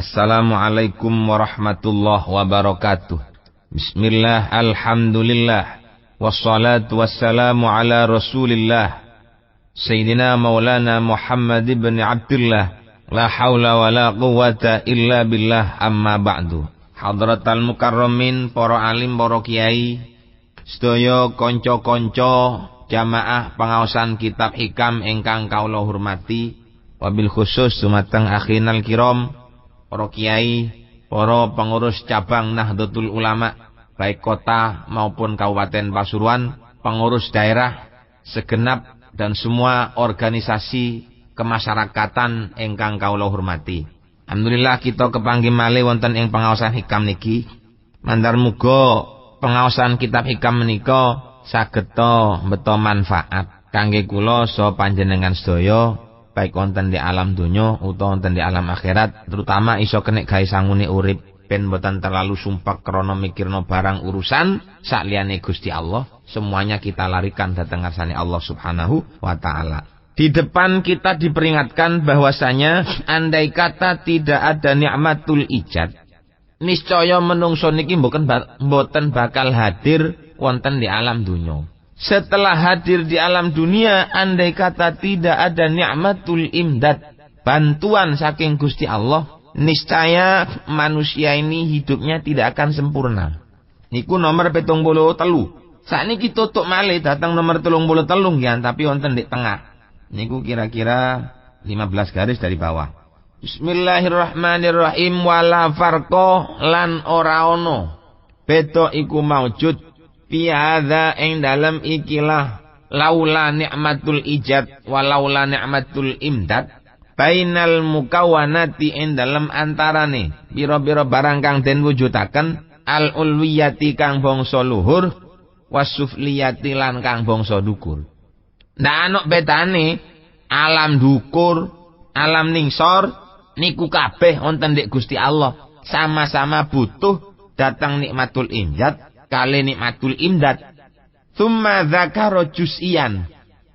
Assalamualaikum warahmatullahi wabarakatuh. Bismillah, alhamdulillah, wassalatu wassalamu ala rasulillah Sayyidina Maulana Muhammad ibn Abdullah. La hawla wa la quwwata illa billah, amma ba'du. Hadratal mukarramin, para alim, para kiai, sedaya kanca-kanca jamaah pengaosan kitab hikam ingkang kaula hormati, wabil khusus dumateng akhinal kiram, para kiai, para pengurus cabang Nahdlatul Ulama baik kota maupun Kabupaten Pasuruan, pengurus daerah segenap dan semua organisasi kemasyarakatan ingkang kaula hormati. Alhamdulillah kita kepanggih malih wonten ing pengaosan hikam niki. Mandar muga pengaosan kitab hikam menika sageta mbeta manfaat kangge kula saha panjenengan sedaya baik wonten di alam donya utawa wonten di alam akhirat, terutama iso kenek gawe sangune urip ben mboten terlalu sumpek krana mikirno barang urusan sakliyane Gusti Allah. Semuanya kita larikan dhateng ngarsane Allah Subhanahu wa taala. Di depan kita diperingatkan bahwasanya andai kata tidak ada nikmatul ijad, niscaya menungso niki mboten bakal hadir wonten di alam dunya. Setelah hadir di alam dunia, andai kata tidak ada nikmatul imdad, bantuan saking Gusti Allah, niscaya manusia ini hidupnya tidak akan sempurna. Niku nomor 73. Sakniki tutuk malih datang nomor 33 nggih, tapi wonten di tengah. Niku kira-kira 15 garis dari bawah. Bismillahirrahmanirrahim. Wala farqa lan ora ono beda iku maujud fi hadza ing dalem ikilah laula nikmatul ijad walaula nikmatul imdad bainal mukawwanati ing dalem antarane pira-pira barang kang den wujudaken al ulwiyati kang bangsa luhur wasufliyati lan kang bangsa dhukur. Ndak ana bedane alam dhukur, alam ningsor niku kabeh wonten ndek Gusti Allah, sama-sama butuh datang nikmatul imdad kali nikmatul imdad. Tsumma dzakara juz'iyan,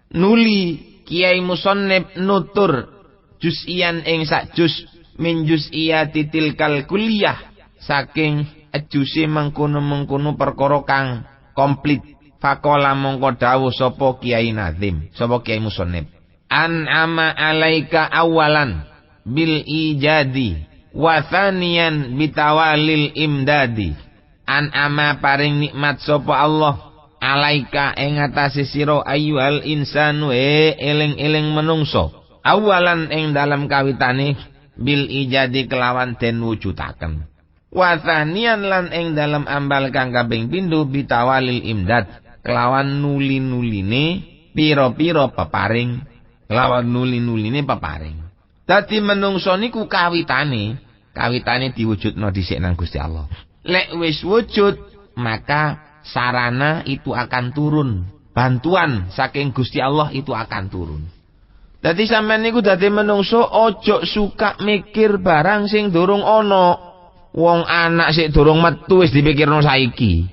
nuli Kiai Musannif nutur juz'iyan ing sak juz min juz'iyati tilkal kulliyah, saking juzi mengkono-mengkono perkara kang komplit. Faqala mongko dawuh sapa Kiai Nazim, sapa Kiai Musannif, an'ama alaika awalan bil ijadi wa thaniyan bitawalil imdadi. An'ama paring nikmat sapa Allah alaika ing atase sira ayyuhal insanu eling-eling menungso, awalan ing dalam kawitane bil ijadi kelawan den wujudaken, wa thaniyan lan ing dalam ambal kang kaping pindho bitawalil imdad kelawan nuli-nuline pira-pira peparing, kelawan nuli-nuline peparing. Dadi menungso niku kawitane diwujudno dhisik nang Gusti Allah. Lek wis wujud, maka sarana itu akan turun. Bantuan saking Gusti Allah itu akan turun. Dadi sampean niku dadi menungso ojo suka mikir barang sing durung ana. Wong anak sik durung metu wis dipikirno saiki.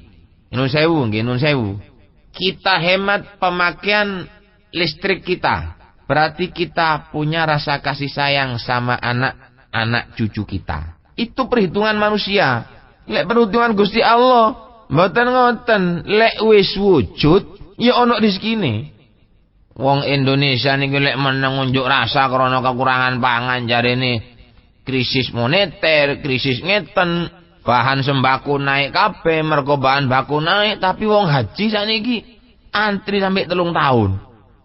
Nun sewu nggih, nun sewu. Kita hemat pemakaian listrik kita. Berarti kita punya rasa kasih sayang sama anak-anak cucu kita. Itu perhitungan manusia. Lek perhitungan Gusti Allah, mboten ngoten. Lek wis wujud, ya ana rezekine. Wong Indonesia niki lek meneng unjuk rasa krana kekurangan pangan, jarene krisis moneter, krisis ngeten, bahan sembako naik kabeh, mergo bahan baku naik, tapi wong haji sakniki antri sampai 3 tahun.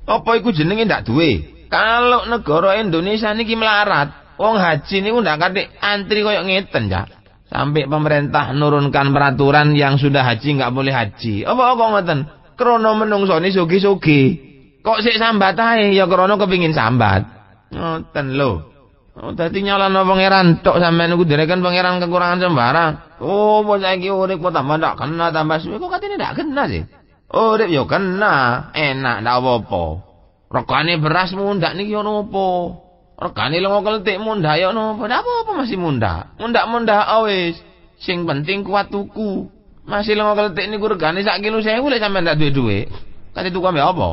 Apa iku jenenge ndak duwe? Kalau negara Indonesia niki melarat, wong haji niku ndak kate antri koyo ngeten, Cak. Sampai pemerintah nurunkan peraturan yang sudah haji nggak boleh haji. Apa ngoten? Krana menungso ni sugih-sugih. Kok sik sambat ae ya krana kepengin sambat. Ngoten lho. Oh, dadi nyalano pangeran tok sampean niku direken pangeran kekurangan sembarang. Oh, bos saiki urip kok tambah ndak kena tambah suwe kok katene ndak kena sih. Urip yo kena, enak ndak apa-apa. Regane beras mundak niki ono apa? Regane lengo keltik mundak yo ono apa? Ndak apa-apa masih mundak. Mundak-mundak wis. Sing penting kuat tuku. Masih lengo keltik niku regane sak kilo 1000 lek sampean ndak duwe-duwe. Kate tuku ambek apa?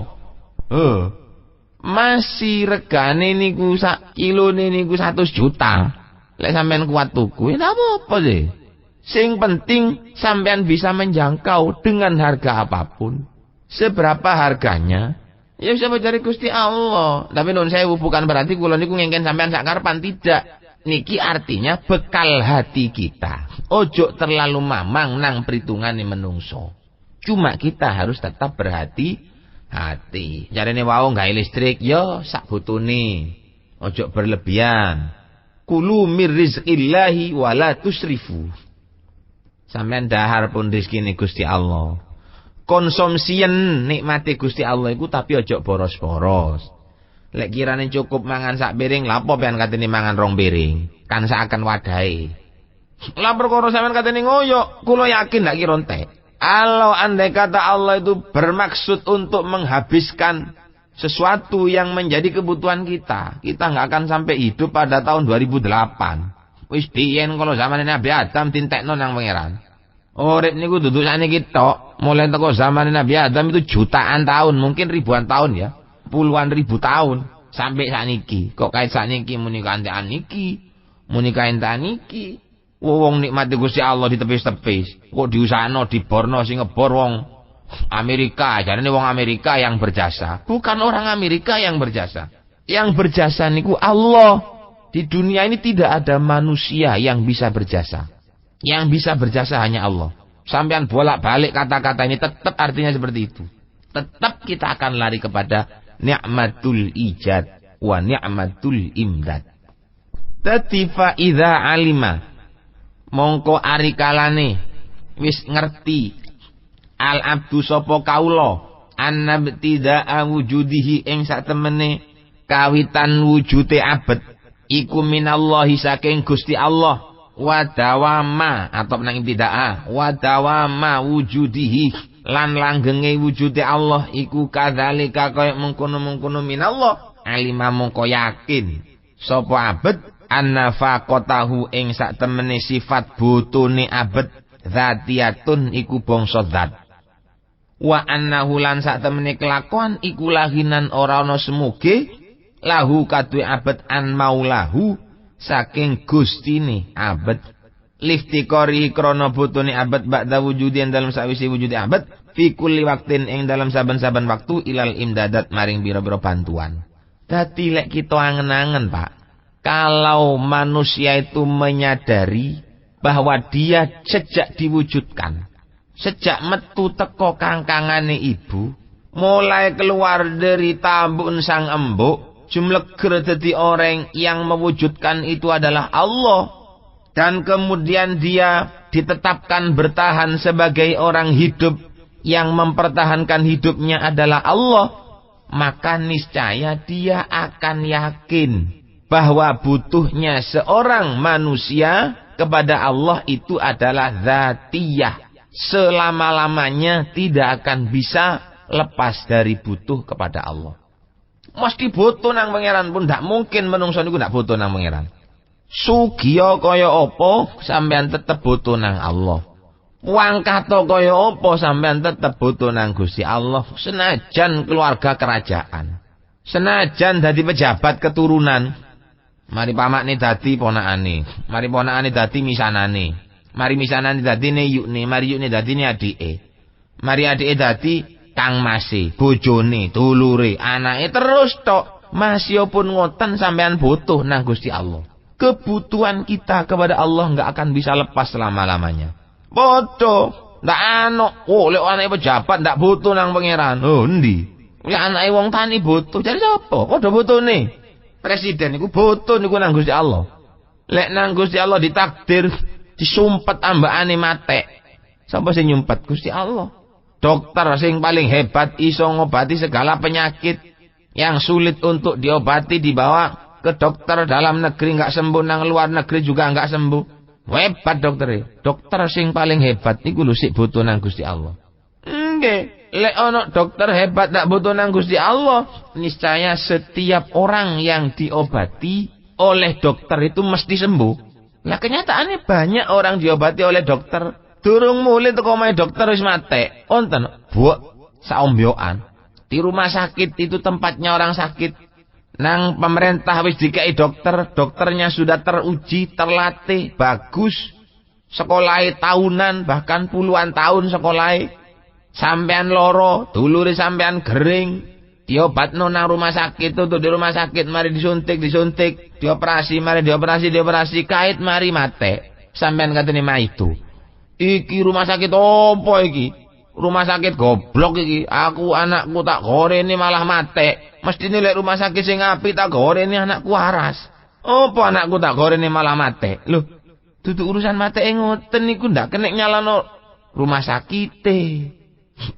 Masih regane niku sak kilone niku 100 juta. Lek sampean kuat tuku, ya apa-apa sih. Sing penting sampean bisa menjangkau dengan harga apapun. Seberapa harganya? Ya bisa mencari Gusti Allah. Tapi nun sewu bukan berarti kula niku ngengken sampean sak karepan, tidak. Niki artinya bekal hati kita. Ojo terlalu mamang nang perhitungane menungso. Cuma kita harus tetap berhati-hati. Jarene wau gawe listrik, yo sak butune. Ojo berlebihan. Kulu mir rizqillahi wala tusrifu. Sampeyan dahar pun rezekine Gusti Allah. Konsumsien nikmati Gusti Allah iku tapi ojo boros-boros. Lek kirane cukup mangan sak piring, lapo pian katene mangan rong piring? Kan seakan wadahe. Lah perkara sampean katene ngoyo, kula yakin ndak kira entek. Kalau andai kata Allah itu bermaksud untuk menghabiskan sesuatu yang menjadi kebutuhan kita, kita nggak akan sampai hidup pada tahun 2008. Wis biyen kalau zaman Nabi Adam tintekno nang pangeran. Urip niku dudu sakniki tok. Mulai teko zaman Nabi Adam itu jutaan tahun, mungkin ribuan tahun ya. Puluhan ribu tahun sampai sakniki. Kok kait sakniki muni kantekan niki, muni kantekan niki. Wong nikmati Gusti Allah ditepis-tepis. Kok diusahano diborno sing ngebor wong Amerika. Jarane wong Amerika yang berjasa. Bukan orang Amerika yang berjasa. Yang berjasa niku Allah. Di dunia ini tidak ada manusia yang bisa berjasa. Yang bisa berjasa hanya Allah. Sampean bolak-balik kata-kata ini tetap artinya seperti itu. Tetap kita akan lari kepada ni'matul ijad wa ni'matul imdad. Tatifa idza alima mongko ari kalane wis ngerti al abdu sapa kaula annabtida'a wujudihi ing satemene kawitan wujude abet iku minallahi saking Gusti Allah. Wadawama atau nang ibtida'a wadawama wujudihi lan langgenge wujude Allah iku kadzalika kaya mengkono-mengkono minallah. Alima mongko yakin sapa abet annafaqatahu ing sak temene sifat butune abet dzatiyatun iku bangsa zat. Wa annahu lan sak temene kelakuan iku lahinan ora ana semuge lahu kadue abet an maulahu saking gustine abet liftikori krana butune abet ba'da wujudin dalam sawise wujude abet fi kulli waktin ing dalam saben-saben waktu ilal imdadat maring biro-biro bantuan. Dadi lek kita angen-angen Pak, kalau manusia itu menyadari bahwa dia sejak diwujudkan, sejak metu teko kangkangane ibu, mulai keluar dari tambun sang embuk, jumleger dadi orang yang mewujudkan itu adalah Allah, dan kemudian dia ditetapkan bertahan sebagai orang hidup yang mempertahankan hidupnya adalah Allah, maka niscaya dia akan yakin bahwa butuhnya seorang manusia kepada Allah itu adalah dzatiyah. Selama-lamanya tidak akan bisa lepas dari butuh kepada Allah. Mesti butuh nang pangeran pun ndak mungkin menungso niku ndak butuh nang pangeran. Sugiya kaya apa sampean tetep butuh nang Allah. Wangkato kaya apa sampean tetep butuh nang Gusti Allah. Senajan keluarga kerajaan, senajan dadi pejabat keturunan, mari pamakne dadi ponakane, mari ponakane dadi misanane, mari misanane dadine yukne, mari yukne dadine adike, mari adike dadi kang mase, bojone, dulure, anake terus tok. Masih pun ngoten sampean butuh nang Gusti Allah. Kebutuhan kita kepada Allah enggak akan bisa lepas selama-lamanya. Bodoh, ndak ana. Oh, lek anake pejabat ndak butuh nang pangeran. Oh, endi? Lek anake wong tani butuh. Jadi sapa? Padha butuhne. Presiden niku butuh niku nang Gusti Allah. Lek nang Gusti Allah ditakdir disumpet ambakane matek. Sapa sing nyumpet? Gusti Allah. Dokter sing paling hebat iso ngobati segala penyakit yang sulit untuk diobati dibawa ke dokter dalam negeri enggak sembuh, nang luar negeri juga enggak sembuh. Hebat dokter. Dokter sing paling hebat iku lho sik butuh nang Gusti Allah. Nggih, lek ana dokter hebat ndak butuh nang Gusti Allah, niscaya setiap orang yang diobati oleh dokter itu mesti sembuh. Lah kenyataannya banyak orang diobati oleh dokter durung mulai teko omahe dokter wis mate. Wonten, buak saombyokan. Di rumah sakit itu tempatnya orang sakit. Nang pemerintah wis dikai dokternya sudah teruji, terlatih, bagus. Sekolahnya tahunan, bahkan puluhan tahun sekolahnya. Sampean loro, dulure sampean gering, diobatno nang rumah sakit, tuh di rumah sakit, mari disuntik, dioperasi, dioperasi, kait mari mate. Sampean katene mah itu. Iki rumah sakit opo iki? Rumah sakit goblok iki. Aku anakku tak goreni malah mate. Mesti nilai rumah sakit sing apik tak goreni anakku waras. Opo anakku tak goreni malah mate? Loh, dudu urusan mate ngoten niku ndak kena nyalano rumah sakit.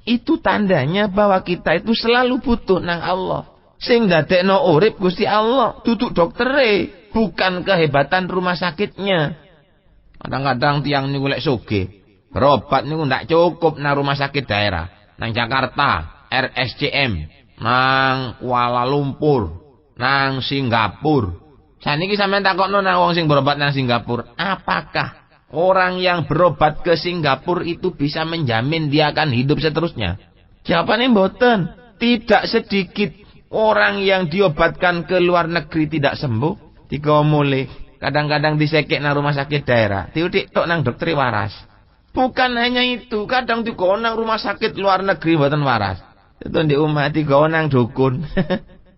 Itu tandanya bahwa kita itu selalu butuh nang Allah. Sing dadekno urip Gusti Allah, dudu doktere, bukan kehebatan rumah sakitnya. Kadang-kadang tiang niku lek sugih, berobat niku ndak cukup nang rumah sakit daerah. Nang Jakarta, RSCM, nang Kuala Lumpur, nang Singapura. Saniki sampean takokno nang wong sing berobat nang Singapura, apakah orang yang berobat ke Singapura itu bisa menjamin dia akan hidup seterusnya? Jawabannya mboten. Tidak sedikit orang yang diobatkan ke luar negeri tidak sembuh, digomole. Kadang-kadang disekek nang rumah sakit daerah, diudik tok nang dokter waras. Bukan hanya itu, kadang digawa nang rumah sakit luar negeri mboten waras. Itu di omah digawa nang dukun.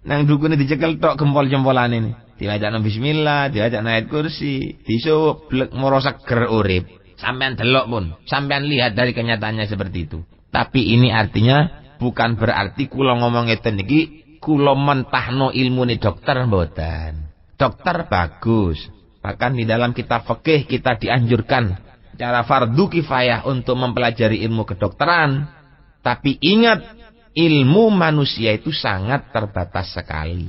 Nang dukune dicekel tok gempol-jempolane ini. Diwajak bismillah, diwajak ayat kursi, disup blek moro seger urip. Sampean delok pun, sampean lihat dari kenyataannya seperti itu. Tapi ini artinya bukan berarti kula ngomong ngeten iki kula mentahno ilmune dokter mboten. Dokter bagus. Bahkan di dalam kitab fikih kita dianjurkan cara fardu kifayah untuk mempelajari ilmu kedokteran. Tapi ingat, ilmu manusia itu sangat terbatas sekali.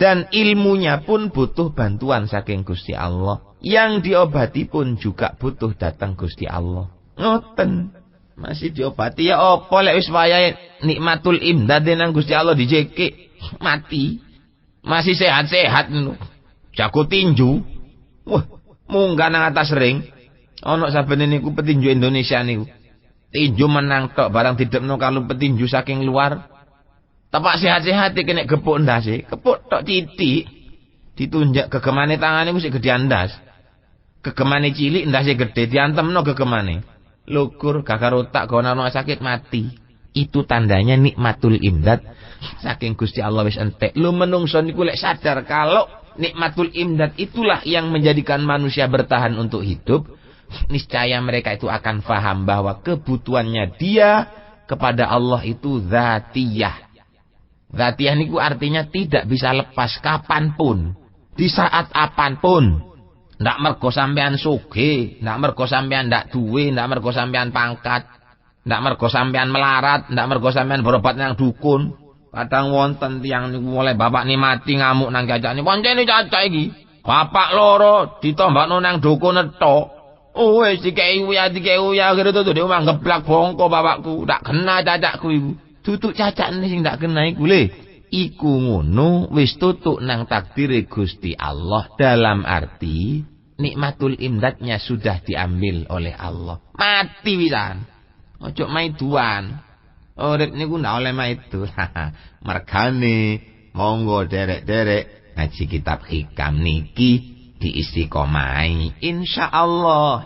Dan ilmunya pun butuh bantuan saking Gusti Allah. Yang diobati pun juga butuh datang Gusti Allah. Ngoten. Masih diobati ya apa lek wis wayahe nikmatul imdad nang Gusti Allah dijekik mati. Masih sehat-sehat ngono. Jago tinju. Wah, munggah nang atas ring. Ana saben niku petinju Indonesia niku. Tinju menang tok barang didepno kalau petinju saking luar. Tepak sehat-sehat iki nek gepuk ndase, kepuk tok titik. Ditunjak gegemane tangane ku sik gedhe ndas. Gegemane cilik ndase gedhe diantemno gegemane. Lugur gagar otak gono ana sakit mati. Itu tandanya nikmatul imdad saking Gusti Allah wis entek. Lu menungso niku lek sadar kalau nikmatul imdad itulah yang menjadikan manusia bertahan untuk hidup, niscaya mereka itu akan faham bahwa kebutuhannya dia kepada Allah itu dzatiyah. Dzatiyah niku artinya tidak bisa lepas kapanpun, di saat apanpun. Ndak mergo sampean sugih, ndak mergo sampean ndak duwe, ndak mergo sampean pangkat, ndak mergo sampean melarat, ndak mergo sampean berobat nang dukun. Kadang wonten tiyang niku oleh bapak ni mati ngamuk nang cacane. Pancene cacak iki. Bapak loro ditombakno nang dukun tok. Oh wis dikei uya akhire tutu omah ngeblak bongko bapakku. Ndak kena cacakku iku. Tutuk cacakne sing ndak kena iku le. Iku ngono wis tutuk nang takdire Gusti Allah, dalam arti nikmatul imdadnya sudah diambil oleh Allah. Mati wisan. Ojo maiduan. Urip niku ndak oleh maidu. Mergane monggo derek-derek ngaji kitab hikam niki diistiqomai. Insyaallah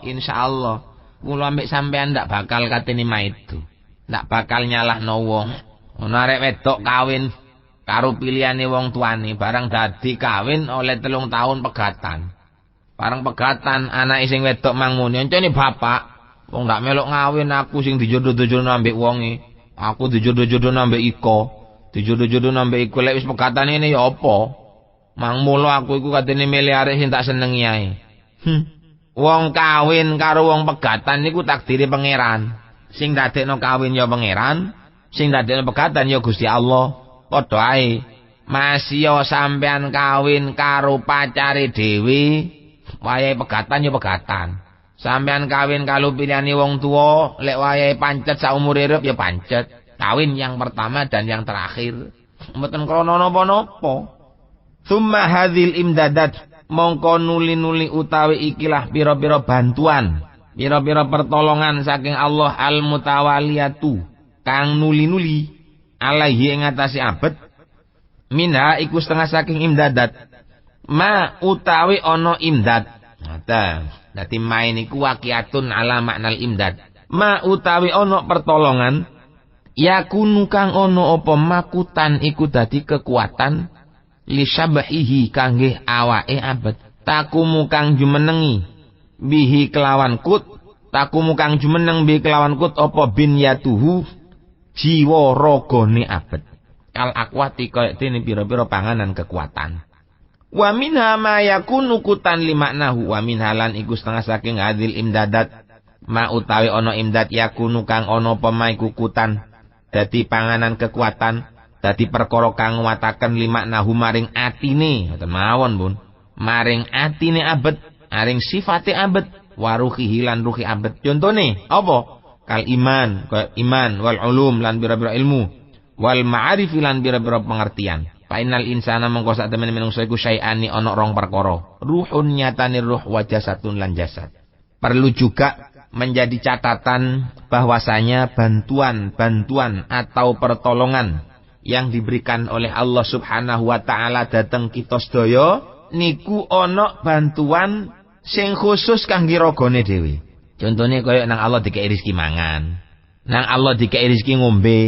kula ambek sampean ndak bakal katene maidu. Ndak bakal nyalahno wong. Ono arek wedok kawin karo pilihane wong tuane, barang dadi kawin oleh 3 tahun pegatan. Barang pegatan anake sing wedok mangmuni, encene bapak, wong ndak melok ngawin aku sing dijodoh-jodohno ambek wonge. Aku dijodoh-jodohno ambek iko. Dijodoh-jodohno ambek iku lek wis pegatan ngene ya apa? Mangmulo aku iku katene milih arek sing tak senengi ae. Wong kawin karo wong pegatan niku takdire pangeran. Sing dadekno kawin ya pangeran, sing dadekno pegatan ya Gusti Allah. Padha ae. Masya sampean kawin karo pacare dhewe, wayahe pegatan ya pegatan. Sampean kawin kalau pilihane wong tua, lek wayahe pancet saumur hidup ya pancet. Kawin yang pertama dan yang terakhir. Mboten krana napa-napa. Tsumma hadzal imdadat, mongko nuli-nuli utawi ikilah pira-pira bantuan, pira-pira pertolongan saking Allah al-mutawaliyatu, kang nuli-nuli alaihi ing atase abet minha iku setengah saking imdadat ma utawi ono imdad. Dadi main iku waqiatun ala maknal imdad. Ma utawi ono pertolongan yakunu kang ono apa makutan iku dadi kekuatan li syabahihi kangge awake abet. Takumu kang jumenengi bihi kelawan kut, takumu kang jumeneng bihi kelawan kut apa bin yatuhu jiwa ragane abet. Kal akwati kaya dene pira-pira panganan kekuatan. Wa minha ma yakunu kutan li maknahu wa minha lan iku setengah saking hadil imdadat ma utawi ana imdad yakunu kang ana pemaiku kutan dadi panganan kekuatan dadi perkara kang nguwataken li maknahu maring atine ngoten mawon pun maring atine abet maring sifate abet waruhi lan ruhi abet. Contone apa? Kal iman kaya iman wal ulum lan bira-bira ilmu wal ma'arif lan bira-bira pengertian. Fainal insana mengko sak temene menungso iku syai'ani ana rong perkara. Ruhun nyatane ruh wa jasadun lan jasad. Perlu juga menjadi catatan bahwasanya bantuan atau pertolongan yang diberikan oleh Allah Subhanahu wa taala dhateng kita sedaya niku ana bantuan sing khusus kangge ragane dhewe. Contone kaya nang Allah dikei rezeki mangan, nang Allah dikei rezeki ngombe.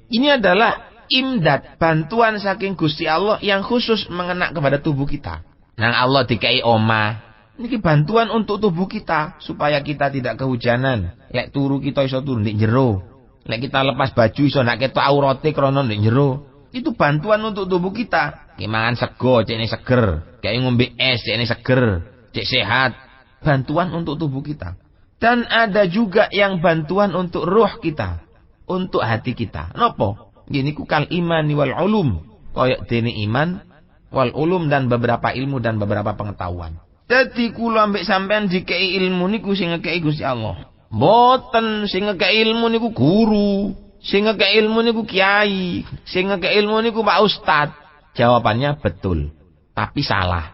Ini adalah imdad, bantuan saking Gusti Allah yang khusus mengena kepada tubuh kita. Nang Allah dikei omah, niki bantuan untuk tubuh kita supaya kita tidak kehujanan. Lek turu kita iso turu ndek jero. Lek kita lepas baju iso ndak ketok aurate krana ndek jero. Itu bantuan untuk tubuh kita. Ki mangan sego cekne seger, kayak ngombe es cekne seger, cek sehat. Bantuan untuk tubuh kita. Dan ada juga yang bantuan untuk roh kita, untuk hati kita. Nopo? Gini ku kal imani wal ulum. Koyok dene iman wal ulum dan beberapa ilmu dan beberapa pengetahuan. Jadi kula ambek sampean dikei ilmu niku sing ngekei Gusti Allah. Mboten sing ngekei ilmu niku guru, sing ngekei ilmu niku kiai, sing ngekei ilmu niku Pak Ustad. Jawabannya betul, tapi salah.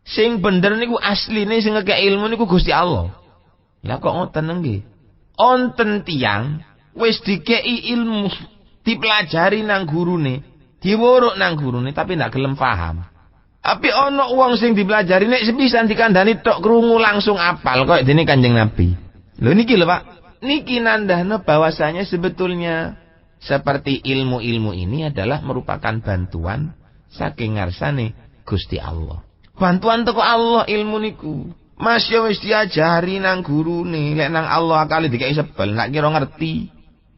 Sing bener niku asline sing ngekei ilmu niku Gusti Allah. Lah kok ngoten nggih? Onten tiyang wis dikei ilmu, dipelajari nang gurune, diwuruk nang gurune tapi ndak gelem paham. Tapi ana wong sing dipelajari nek sepisan dikandani tok krungu langsung apal kaya dene Kanjeng Nabi. Lho niki lho Pak, niki nandahna bahwasanya sebetulnya seperti ilmu-ilmu ini adalah merupakan bantuan saking ngarsane Gusti Allah. Bantuan teko Allah ilmu niku. Mas ya wis diajari nang gurune, lek nang Allah akale dikei sebel, nak kira ngerti.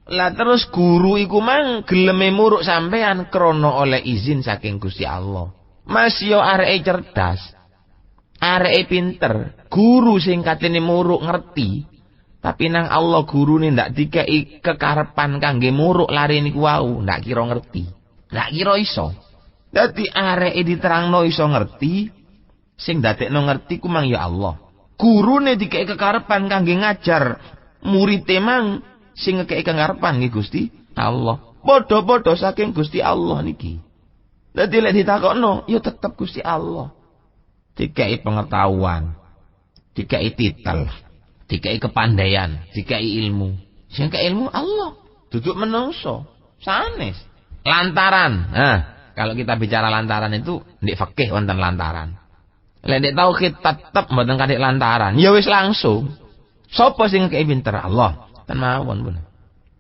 Lah terus guru iku mang geleme muruk sampean krana oleh izin saking Gusti Allah. Mas yo areke cerdas, areke pinter, guru sing katene muruk ngerti, tapi nang Allah gurune ndak dikei kekarepan kangge muruk lare niku wau, ndak kira ngerti. Ndak kira iso. Dadi areke diterangno iso ngerti, sing dadekno ngerti ku mang ya Allah. Gurune dikei kekarepan kangge ngajar, murite mang sing ngekei kekarepan nggih Gusti Allah. Padha-padha saking Gusti Allah niki. Dadi lek ditakokno, ya tetep Gusti Allah. Dikei pengetahuan, dikei titel, dikei kepandaian, dikei ilmu. Sing kei ilmu Allah, duduk menungso, sanes. Lantaran. Nah, kalau kita bicara lantaran itu ndek fikih wonten lantaran. Lek ndek tauhid tetep mboten kadek lantaran. Ya wis langsung. Sapa sing kei pinter? Allah. Ten mawon pun.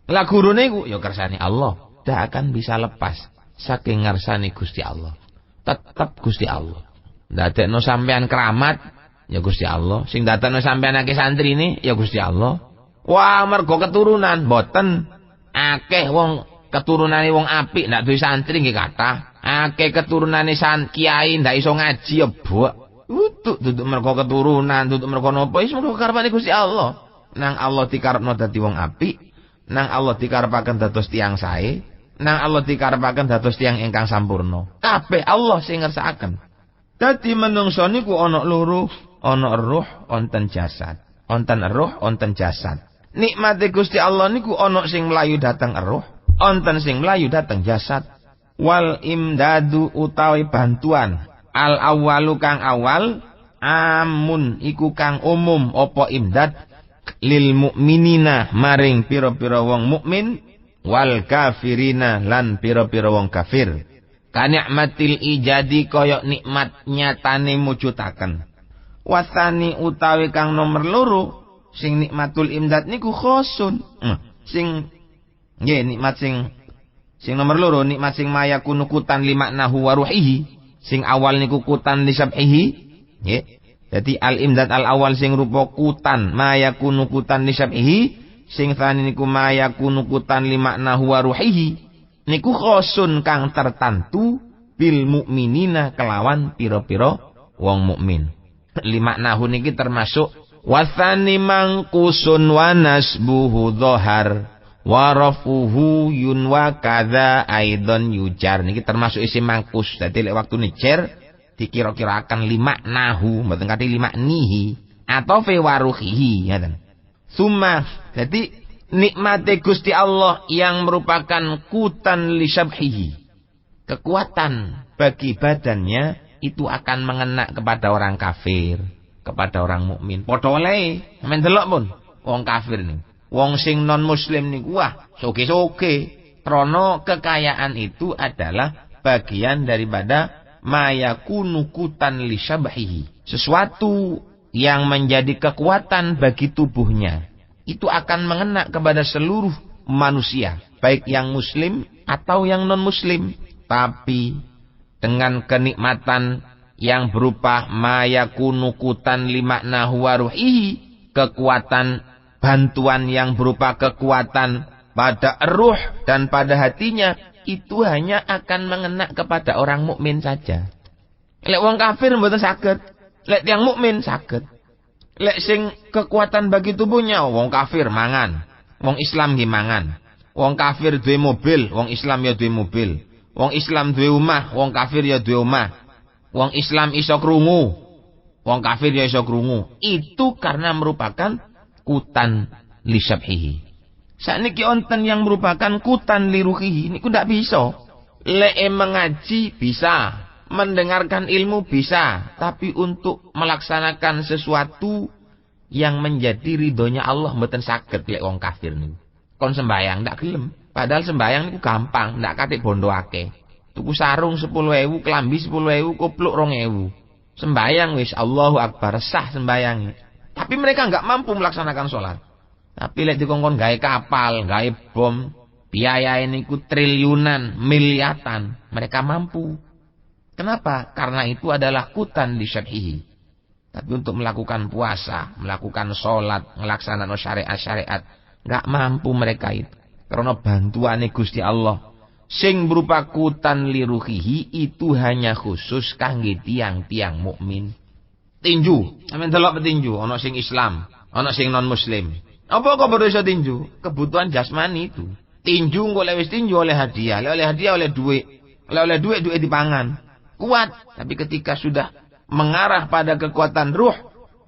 Lah gurune iku ya kersane Allah. Dak akan bisa lepas saking ngarsane Gusti Allah. Tetep Gusti Allah. Ndadekno sampean keramat ya Gusti Allah. Sing dadekno sampean akeh santrine ya Gusti Allah. Wah, mergo keturunan mboten. Akeh wong keturunane wong apik ndak duwe santri nggih kathah. Akeh keturunane kiai ndak iso ngaji ya bok. Duduk mergo keturunan, duduk mergo napa wis mergo karepane Gusti Allah. Nang Allah dikarepno dadi wong apik, nang Allah dikarepaken dados tiyang sae, nang Allah dikarepaken dados tiyang ingkang sampurna. Kabeh Allah sing ngersakaken. Dadi menungso niku ana loro, ana ruh, wonten jasad. Wonten ruh, wonten jasad. Nikmate Gusti Allah niku ana sing mlayu dhateng ruh, wonten sing mlayu dhateng jasad. Wal imdadu utawi bantuan al awalu kang awal amun iku kang umum apa imdad lil mukminina maring pira-pira wong mukmin wal kafirina lan pira-pira wong kafir. ka nikmatil ijadi kaya nikmat nyatane mujudaken. Wasani utawi kang nomor loro sing nikmatul imdad niku khosun. Sing nggih nikmat sing nomor loro nikmat sing mayakunu kutan limaknahu wa ruhihi. Sing awal niku kutan li sab'ihi. Nggih. Dadi al imdad al awal sing rupa kutan mayakunu kutan li sab'ihi. Sing tsani niku mayakunu kutan limaknahu wa ruhihi. Niku khosun kang tertentu bil mukminina kelawan pira-pira wong mukmin. Lima nahu niki termasuk wasani mangkusun wa nasbuhu dhahar wa rafuhu yunwa kadza aidon yujar. Niki termasuk isim mangkus. Dadi lek waktu nijer dikira-kirakan lima nahu mboten kate lima nihi atau fi waruhihi ngoten. Summa dadi nikmate Gusti Allah yang merupakan kutan li syabhihi. Kekuatan bagi badannya itu akan mengena kepada orang kafir, kepada orang mukmin. Padha wae, men delok pun wong kafir nih. Wong sing non muslim niku wah, soge-soge. Krana kekayaan itu adalah bagian daripada mayakunu kutan li syabhihi. Sesuatu yang menjadi kekuatan bagi tubuhnya itu akan mengena kepada seluruh manusia, baik yang muslim atau yang non muslim. Tapi dengan kenikmatan yang berupa mayakunu kutan limaknahu wa ruhihi, kekuatan bantuan yang berupa kekuatan pada ruh dan pada hatinya, itu hanya akan mengena kepada orang mukmin saja. Lek wong kafir mboten saged, lek tiyang mukmin saged. Lek sing kekuatan bagi tubuhnya wong kafir mangan, wong Islam nggih mangan. Wong kafir duwe mobil, wong Islam ya duwe mobil. Wong Islam duwe omah, wong kafir ya duwe omah. Wong Islam iso krungu, wong kafir ya iso krungu. Itu karena merupakan kutan li syabhihi. Sakniki onten yang merupakan kutan li ruhihi niku ndak bisa. Lek mengaji bisa, mendengarkan ilmu bisa, tapi untuk melaksanakan sesuatu yang menjadi ridhonya Allah mboten saged lek wong kafir niku. Kon sembayang ndak gelem. Padahal sembayang niku gampang, ndak katik bondo akeh. Tuku sarung 10.000, klambi 10.000, kopluk 2.000. Sembayang wis Allahu Akbar, sah sembayang. Tapi mereka nggak mampu melaksanakan sholat. Tapi lek dikongkon gawe kapal, gawe bom, biaya niku triliunan, miliatan, mereka mampu. Kenapa? Karena itu adalah kutan di syabhihi. Tapi untuk melakukan puasa, melakukan sholat, melaksanakan syariat-syariat, nggak mampu mereka itu. Karena bantuan Gusti Allah sing berupa kutan li ruhihi itu hanya khusus kangge tiang-tiang mukmin. Tinju, sampeyan delok petinju, ana sing Islam, ana sing non muslim. Apa kok baru iso tinju? Kebutuhan jasmani itu. Tinju engko lek wis tinju oleh hadiah, oleh hadiah oleh duit. Oleh duit dipangan. Kuat, tapi ketika sudah mengarah pada kekuatan ruh,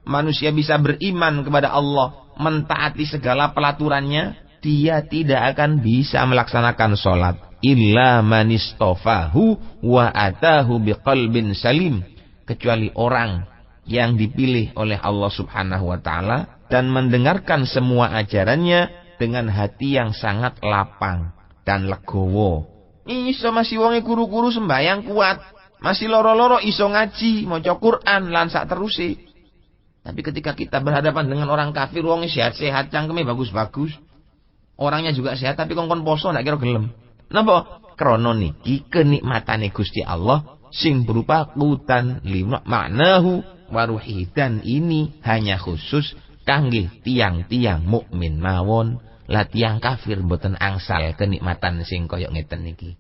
manusia bisa beriman kepada Allah, mentaati segala pelaturannya. Dia tidak akan bisa melaksanakan sholat illa manistofahu wa atahu biqalbin salim, kecuali orang yang dipilih oleh Allah Subhanahu wa taala dan mendengarkan semua ajarannya dengan hati yang sangat lapang dan legowo. Iso masih wonge kuru-kuru sembayang kuat, masih loro-loro iso ngaji, maca Quran lan sak teruse. Tapi ketika kita berhadapan dengan orang kafir, wonge sehat-sehat, cangkeme bagus-bagus, orangnya juga sehat tapi kongkon poso ndak kira gelem. Napa? Krana niki kenikmatane Gusti Allah sing berupa kutan lima maknahu waruhi, dan ini hanya khusus kangge tiang-tiang mukmin mawon. Lah tiang kafir mboten angsal kenikmatan sing kaya ngeten niki.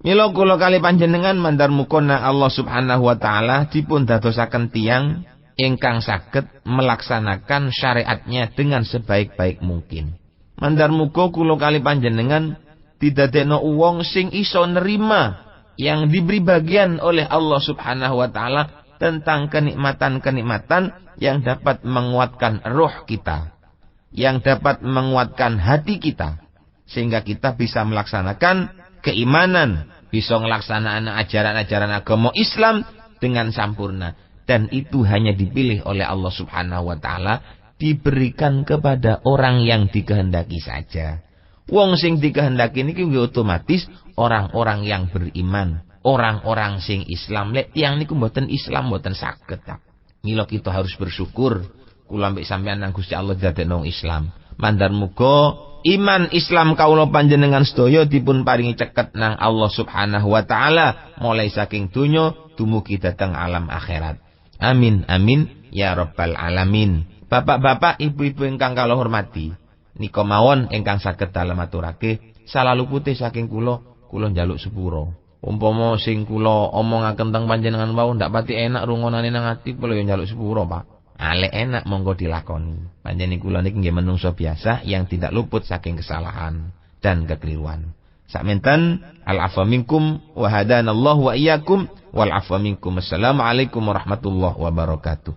Mila kula kali panjenengan mandar mukona Allah Subhanahu wa taala dipun dadosaken tiang ingkang saged melaksanakan syariatnya dengan sebaik-baik mungkin. Mandar muga kula kali panjenengan didadekno wong sing iso nerima yang diberi bagian oleh Allah Subhanahu wa taala tentang kenikmatan-kenikmatan yang dapat menguatkan roh kita, yang dapat menguatkan hati kita, sehingga kita bisa melaksanakan keimanan, bisa melaksanakan ajaran-ajaran agama Islam dengan sempurna, dan itu hanya dipilih oleh Allah Subhanahu wa taala, diberikan kepada orang yang dikehendaki saja. Wong sing dikehendaki niki otomatis orang-orang yang beriman, orang-orang sing Islam. Lek tiyang niku mboten Islam mboten saged. Mila kita harus bersyukur kula mbek sampeyan nang Gusti Allah dadekno Islam. Mandar muga iman Islam kawula panjenengan sedaya dipun paringi ceket nang Allah Subhanahu wa taala mulai saking donya dumugi dhateng alam akhirat. Amin amin ya rabbal alamin. Bapak-bapak, ibu-ibu ingkang kula hormati, nika mawon ingkang saged dalem aturake salalupute saking kula njaluk sepuro. Umpama sing kula omongaken teng panjenengan wau ndak pati enak rungonane nang ati kula yo njaluk sepuro, Pak. Alek enak monggo dilakoni. Panjenengan kula niki nggih menungso biasa yang tidak luput saking kesalahan dan kekeliruan. Sakmenten al-afwa minkum wa hadanallahu wa iyyakum wal afwa minkum. Assalamualaikum warahmatullahi wabarakatuh.